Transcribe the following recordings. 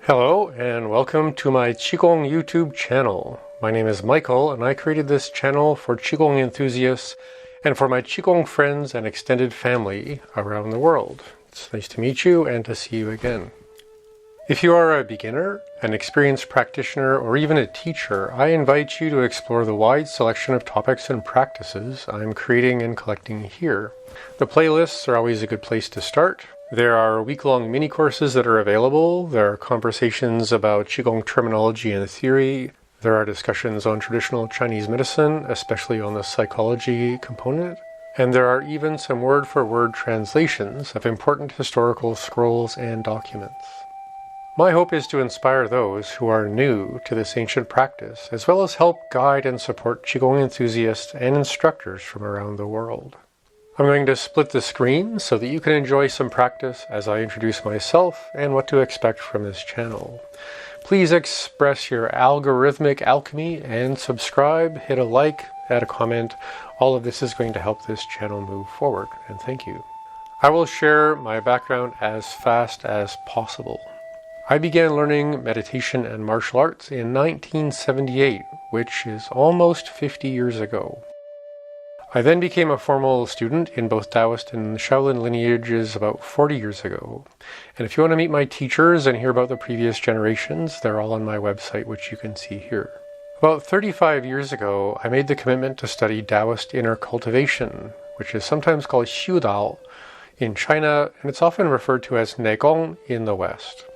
Hello and welcome to my Qigong YouTube channel. My name is Michael and I created this channel for Qigong enthusiasts and for my Qigong friends and extended family around the world. It's nice to meet you and to see you again. If you are a beginner, an experienced practitioner, or even a teacher, I invite you to explore the wide selection of topics and practices I'm creating and collecting here. The playlists are always a good place to start. There are week-long mini-courses that are available. There are conversations about Qigong terminology and theory. There are discussions on traditional Chinese medicine, especially on the psychology component. And there are even some word-for-word translations of important historical scrolls and documents. My hope is to inspire those who are new to this ancient practice, as well as help guide and support Qigong enthusiasts and instructors from around the world. I'm going to split the screen so that you can enjoy some practice as I introduce myself and what to expect from this channel. Please express your algorithmic alchemy and subscribe, hit a like, add a comment. All of this is going to help this channel move forward, and thank you. I will share my background as fast as possible. I began learning meditation and martial arts in 1978, which is almost 50 years ago. I then became a formal student in both Taoist and Shaolin lineages about 40 years ago. And if you want to meet my teachers and hear about the previous generations, they're all on my website, which you can see here. About 35 years ago, I made the commitment to study Taoist inner cultivation, which is sometimes called Xiu Dao in China, and it's often referred to as Neigong in the West.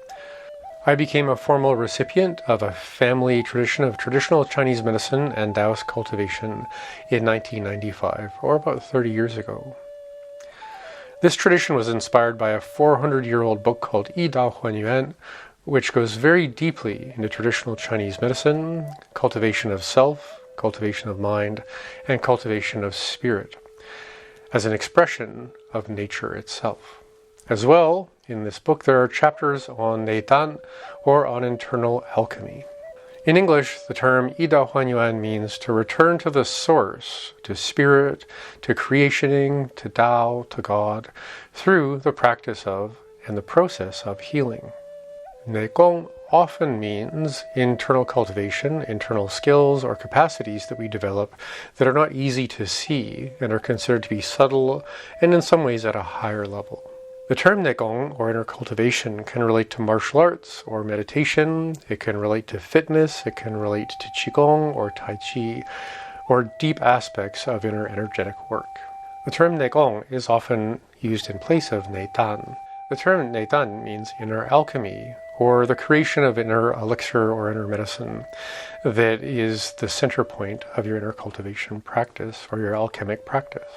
I became a formal recipient of a family tradition of traditional Chinese medicine and Taoist cultivation in 1995, or about 30 years ago. This tradition was inspired by a 400-year-old book called Yi Dao Huan Yuan, which goes very deeply into traditional Chinese medicine, cultivation of self, cultivation of mind, and cultivation of spirit, as an expression of nature itself. As well, in this book there are chapters on Neidan, or on internal alchemy. In English, the term Yi Dao Huan Yuan means to return to the source, to spirit, to creationing, to Tao, to God, through the practice of and the process of healing. Neigong often means internal cultivation, internal skills or capacities that we develop that are not easy to see and are considered to be subtle and in some ways at a higher level. The term Neigong, or inner cultivation, can relate to martial arts or meditation, it can relate to fitness, it can relate to Qigong or Tai Chi, or deep aspects of inner energetic work. The term Neigong is often used in place of Neidan. The term Neidan means inner alchemy, or the creation of inner elixir or inner medicine that is the center point of your inner cultivation practice or your alchemic practice.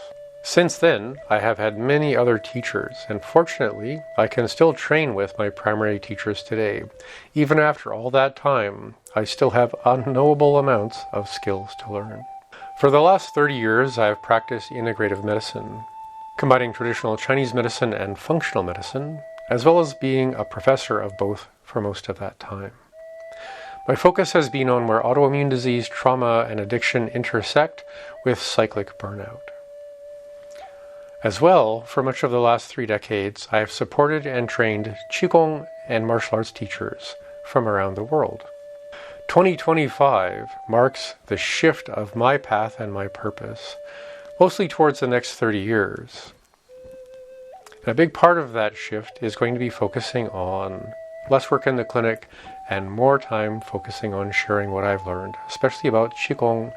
Since then, I have had many other teachers, and fortunately, I can still train with my primary teachers today. Even after all that time, I still have unknowable amounts of skills to learn. For the last 30 years, I have practiced integrative medicine, combining traditional Chinese medicine and functional medicine, as well as being a professor of both for most of that time. My focus has been on where autoimmune disease, trauma, and addiction intersect with cyclic burnout. As well, for much of the last 3 decades, I have supported and trained Qigong and martial arts teachers from around the world. 2025 marks the shift of my path and my purpose, mostly towards the next 30 years. And a big part of that shift is going to be focusing on less work in the clinic and more time focusing on sharing what I've learned, especially about Qigong,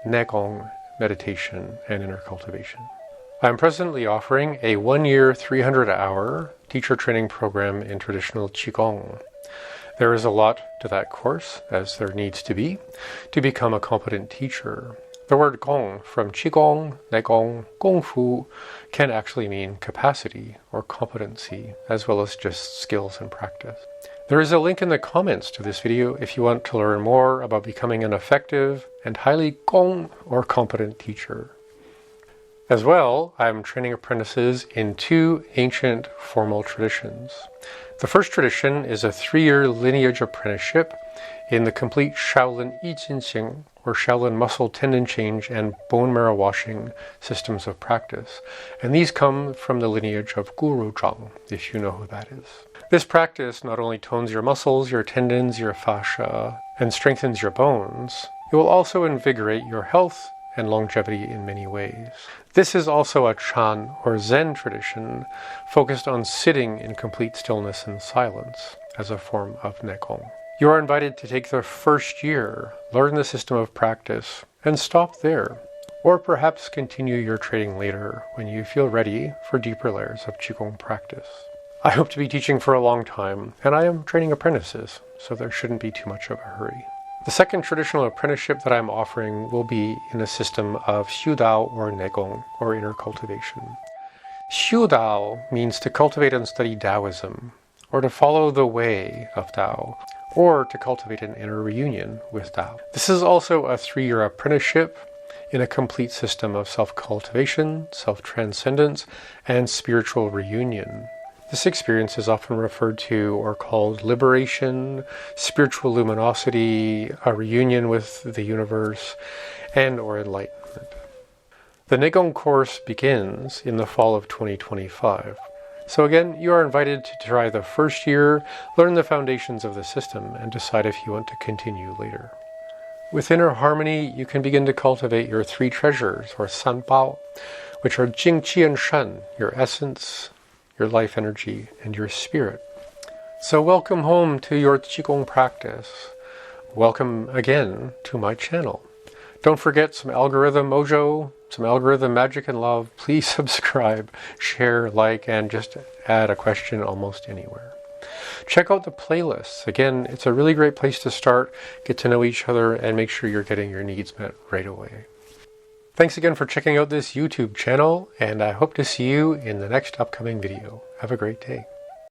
Neigong, meditation, and inner cultivation. I'm presently offering a 1-year, 300-hour teacher training program in traditional Qigong. There is a lot to that course, as there needs to be, to become a competent teacher. The word Gong from Qigong, Neigong, Gong Fu can actually mean capacity or competency, as well as just skills and practice. There is a link in the comments to this video if you want to learn more about becoming an effective and highly Gong or competent teacher. As well, I'm training apprentices in 2 ancient formal traditions. The first tradition is a 3-year lineage apprenticeship in the complete Shaolin Yi Jin Jing, or Shaolin muscle tendon change and bone marrow washing systems of practice. And these come from the lineage of Guru Zhang, if you know who that is. This practice not only tones your muscles, your tendons, your fascia, and strengthens your bones, it will also invigorate your health and longevity in many ways. This is also a Chan or Zen tradition focused on sitting in complete stillness and silence as a form of Negong. You are invited to take the first year, learn the system of practice, and stop there. Or perhaps continue your training later when you feel ready for deeper layers of Qigong practice. I hope to be teaching for a long time, and I am training apprentices, so there shouldn't be too much of a hurry. The second traditional apprenticeship that I'm offering will be in a system of Xiudao or Negong, or inner cultivation. Xiudao means to cultivate and study Taoism, or to follow the way of Tao, or to cultivate an inner reunion with Tao. This is also a 3-year apprenticeship in a complete system of self-cultivation, self-transcendence, and spiritual reunion. This experience is often referred to or called liberation, spiritual luminosity, a reunion with the universe, and or enlightenment. The Negong course begins in the fall of 2025. So again, you are invited to try the first year, learn the foundations of the system, and decide if you want to continue later. With inner harmony, you can begin to cultivate your 3 treasures, or sanbao, which are Jing, Qi, and Shen, your essence, your life energy, and your spirit. So welcome home to your Qigong practice. Welcome again to my channel. Don't forget some algorithm mojo, some algorithm magic and love. Please subscribe, share, like, and just add a question almost anywhere. Check out the playlists. Again, it's a really great place to start, get to know each other, and make sure you're getting your needs met right away. Thanks again for checking out this YouTube channel, and I hope to see you in the next upcoming video. Have a great day.